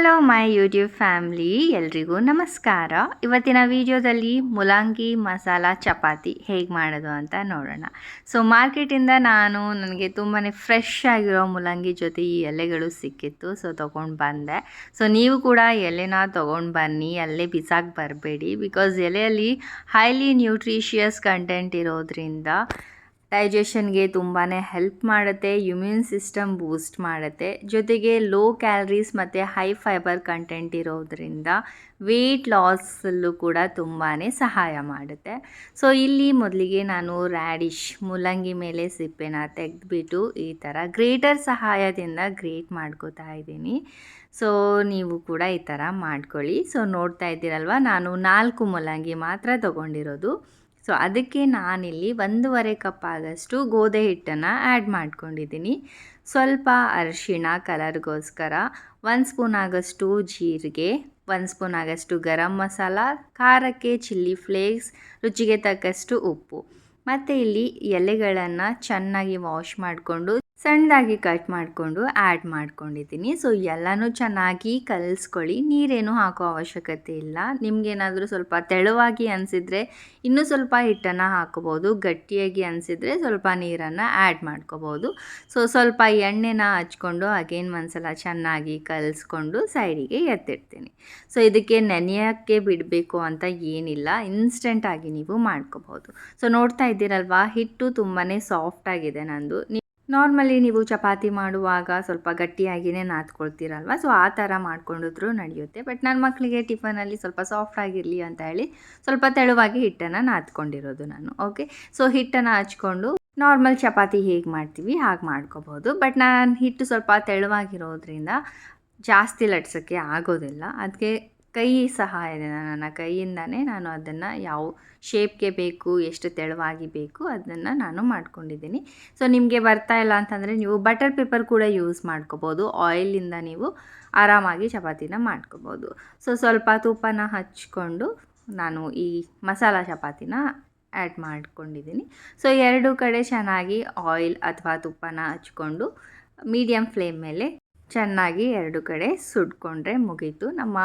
Hello my YouTube family, ಎಲ್ರಿಗೂ ನಮಸ್ಕಾರ. ಇವತ್ತಿನ ವಿಡಿಯೋದಲ್ಲಿ ಮುಲ್ಲಂಗಿ ಮಸಾಲ ಚಪಾತಿ ಹೇಗೆ ಮಾಡೋದು ಅಂತ ನೋಡೋಣ. ಮಾರ್ಕೆಟಿಂದ ನನಗೆ ತುಂಬಾ ಫ್ರೆಶ್ ಆಗಿರೋ ಮುಲ್ಲಂಗಿ ಜೊತೆ ಈ ಎಲೆಗಳು ಸಿಕ್ಕಿತ್ತು. ತೊಗೊಂಡು ಬಂದೆ. ನೀವು ಕೂಡ ಎಲೆನ ತೊಗೊಂಡು ಬನ್ನಿ, ಅಲ್ಲೇ ಬಿಸಾಕಿ ಬರಬೇಡಿ. ಬಿಕಾಸ್ ಎಲೆಯಲ್ಲಿ ಹೈಲಿ ನ್ಯೂಟ್ರಿಷಿಯಸ್ ಕಂಟೆಂಟ್ ಇರೋದ್ರಿಂದ ಡೈಜೆಷನ್ಗೆ ತುಂಬಾ ಹೆಲ್ಪ್ ಮಾಡುತ್ತೆ, ಇಮ್ಯೂನ್ ಸಿಸ್ಟಮ್ ಬೂಸ್ಟ್ ಮಾಡುತ್ತೆ. ಜೊತೆಗೆ ಲೋ ಕ್ಯಾಲರೀಸ್ ಮತ್ತು ಹೈ ಫೈಬರ್ ಕಂಟೆಂಟ್ ಇರೋದ್ರಿಂದ ವೆಯ್ಟ್ ಲಾಸಲ್ಲೂ ಕೂಡ ತುಂಬಾ ಸಹಾಯ ಮಾಡುತ್ತೆ. ಇಲ್ಲಿ ಮೊದಲಿಗೆ ನಾನು ರ್ಯಾಡಿಶ್ ಮುಲ್ಲಂಗಿ ಮೇಲೆ ಸಿಪ್ಪೆನ ತೆಗೆದುಬಿಟ್ಟು ಈ ಥರ ಗ್ರೇಟರ್ ಸಹಾಯದಿಂದ ಗ್ರೇಟ್ ಮಾಡ್ಕೋತಾ ಇದ್ದೀನಿ. ನೀವು ಕೂಡ ಈ ಥರ ಮಾಡ್ಕೊಳ್ಳಿ. ನೋಡ್ತಾ ಇದ್ದೀರಲ್ವ, ನಾನು 4 ಮುಲ್ಲಂಗಿ ಮಾತ್ರ ತೊಗೊಂಡಿರೋದು. ಅದಕ್ಕೆ ನಾನಿಲ್ಲಿ 1.5 ಕಪ್ ಆಗೋಷ್ಟು ಗೋಧಿ ಹಿಟ್ಟನ್ನು ಆ್ಯಡ್ ಮಾಡ್ಕೊಂಡಿದ್ದೀನಿ. ಸ್ವಲ್ಪ ಅರಿಶಿಣ ಕಲರ್ಗೋಸ್ಕರ, 1 ಸ್ಪೂನ್ ಆಗೋಷ್ಟು ಜೀರಿಗೆ, 1 ಸ್ಪೂನ್ ಆಗೋಷ್ಟು ಗರಂ ಮಸಾಲ, ಖಾರಕ್ಕೆ ಚಿಲ್ಲಿ ಫ್ಲೇಕ್ಸ್, ರುಚಿಗೆ ತಕ್ಕಷ್ಟು ಉಪ್ಪು. ಮತ್ತು ಇಲ್ಲಿ ಎಲೆಗಳನ್ನು ಚೆನ್ನಾಗಿ ವಾಶ್ ಮಾಡಿಕೊಂಡು ಸಣ್ಣದಾಗಿ ಕಟ್ ಮಾಡಿಕೊಂಡು ಆ್ಯಡ್ ಮಾಡ್ಕೊಂಡಿದ್ದೀನಿ. ಎಲ್ಲನೂ ಚೆನ್ನಾಗಿ ಕಲಿಸ್ಕೊಳ್ಳಿ. ನೀರೇನು ಹಾಕೋ ಅವಶ್ಯಕತೆ ಇಲ್ಲ. ನಿಮಗೇನಾದರೂ ಸ್ವಲ್ಪ ತೆಳುವಾಗಿ ಅನಿಸಿದರೆ ಇನ್ನೂ ಸ್ವಲ್ಪ ಹಿಟ್ಟನ್ನು ಹಾಕೋಬೋದು. ಗಟ್ಟಿಯಾಗಿ ಅನಿಸಿದರೆ ಸ್ವಲ್ಪ ನೀರನ್ನು ಆ್ಯಡ್ ಮಾಡ್ಕೋಬೋದು. ಸ್ವಲ್ಪ ಎಣ್ಣೆನ ಹಚ್ಕೊಂಡು ಅಗೇನ್ ಒಂದ್ಸಲ ಚೆನ್ನಾಗಿ ಕಲಿಸ್ಕೊಂಡು ಸೈಡಿಗೆ ಎತ್ತಿಡ್ತೀನಿ. ಇದಕ್ಕೆ ನೆನೆಯೋಕ್ಕೆ ಬಿಡಬೇಕು ಅಂತ ಏನಿಲ್ಲ, ಇನ್ಸ್ಟೆಂಟಾಗಿ ನೀವು ಮಾಡ್ಕೋಬೋದು. ನೋಡ್ತಾ ಇದ್ದೀರಲ್ವಾ, ಹಿಟ್ಟು ತುಂಬಾ ಸಾಫ್ಟಾಗಿದೆ ನಂದು. ನಾರ್ಮಲಿ ನೀವು ಚಪಾತಿ ಮಾಡುವಾಗ ಸ್ವಲ್ಪ ಗಟ್ಟಿಯಾಗಿಯೇ ನಾದ್ಕೊಳ್ತೀರಲ್ವ, ಆ ಥರ ಮಾಡ್ಕೊಂಡಿದ್ರು ನಡೆಯುತ್ತೆ. ಬಟ್ ನನ್ನ ಮಕ್ಕಳಿಗೆ ಟಿಫನಲ್ಲಿ ಸ್ವಲ್ಪ ಸಾಫ್ಟ್ ಆಗಿರಲಿ ಅಂತ ಹೇಳಿ ಸ್ವಲ್ಪ ತೆಳುವಾಗಿ ಹಿಟ್ಟನ್ನು ನಾದ್ಕೊಂಡಿರೋದು ನಾನು. ಓಕೆ, ಹಿಟ್ಟನ್ನು ಹಚ್ಕೊಂಡು ನಾರ್ಮಲ್ ಚಪಾತಿ ಹೇಗೆ ಮಾಡ್ತೀವಿ ಹಾಗೆ ಮಾಡ್ಕೋಬೋದು. ಬಟ್ ನಾನು ಹಿಟ್ಟು ಸ್ವಲ್ಪ ತೆಳುವಾಗಿರೋದ್ರಿಂದ ಜಾಸ್ತಿ ಲಟ್ಸೋಕ್ಕೆ ಆಗೋದಿಲ್ಲ. ಅದಕ್ಕೆ ಕೈ ಸಹಾಯದಿಂದ, ನನ್ನ ಕೈಯಿಂದನೇ ನಾನು ಅದನ್ನು ಯಾವ ಶೇಪ್ಗೆ ಬೇಕು, ಎಷ್ಟು ತೆಳುವಾಗಿ ಬೇಕು ಅದನ್ನು ನಾನು ಮಾಡ್ಕೊಂಡಿದ್ದೀನಿ. ನಿಮಗೆ ಬರ್ತಾ ಇಲ್ಲ ಅಂತಂದರೆ ನೀವು ಬಟರ್ ಪೇಪರ್ ಕೂಡ ಯೂಸ್ ಮಾಡ್ಕೋಬೋದು. ಆಯಿಲಿಂದ ನೀವು ಆರಾಮಾಗಿ ಚಪಾತಿನ ಮಾಡ್ಕೋಬೋದು. ಸ್ವಲ್ಪ ತುಪ್ಪನ ಹಚ್ಕೊಂಡು ನಾನು ಈ ಮಸಾಲ ಚಪಾತಿನ ಆ್ಯಡ್ ಮಾಡ್ಕೊಂಡಿದ್ದೀನಿ. ಎರಡು ಕಡೆ ಚೆನ್ನಾಗಿ ಆಯಿಲ್ ಅಥವಾ ತುಪ್ಪನ ಹಚ್ಕೊಂಡು ಮೀಡಿಯಮ್ ಫ್ಲೇಮ್ ಮೇಲೆ ಚೆನ್ನಾಗಿ 2 ಕಡೆ ಸುಟ್ಕೊಂಡ್ರೆ ಮುಗೀತು, ನಮ್ಮ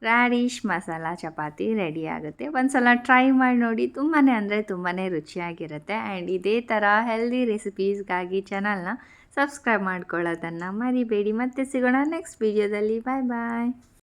ರ್ಯಾಡಿಶ್ ಮಸಾಲ ಚಪಾತಿ ರೆಡಿ ಆಗುತ್ತೆ. ಒಂದ್ಸಲ ಟ್ರೈ ಮಾಡಿ ನೋಡಿ, ತುಂಬಾ ಅಂದರೆ ತುಂಬಾ ರುಚಿಯಾಗಿರುತ್ತೆ. ಆ್ಯಂಡ್ ಇದೇ ಥರ ಹೆಲ್ದಿ ರೆಸಿಪೀಸ್ಗಾಗಿ ಚಾನಲ್ನ ಸಬ್ಸ್ಕ್ರೈಬ್ ಮಾಡ್ಕೊಳ್ಳೋದನ್ನು ಮರಿಬೇಡಿ. ಮತ್ತೆ ಸಿಗೋಣ ನೆಕ್ಸ್ಟ್ ವೀಡಿಯೋದಲ್ಲಿ. ಬಾಯ್ ಬಾಯ್.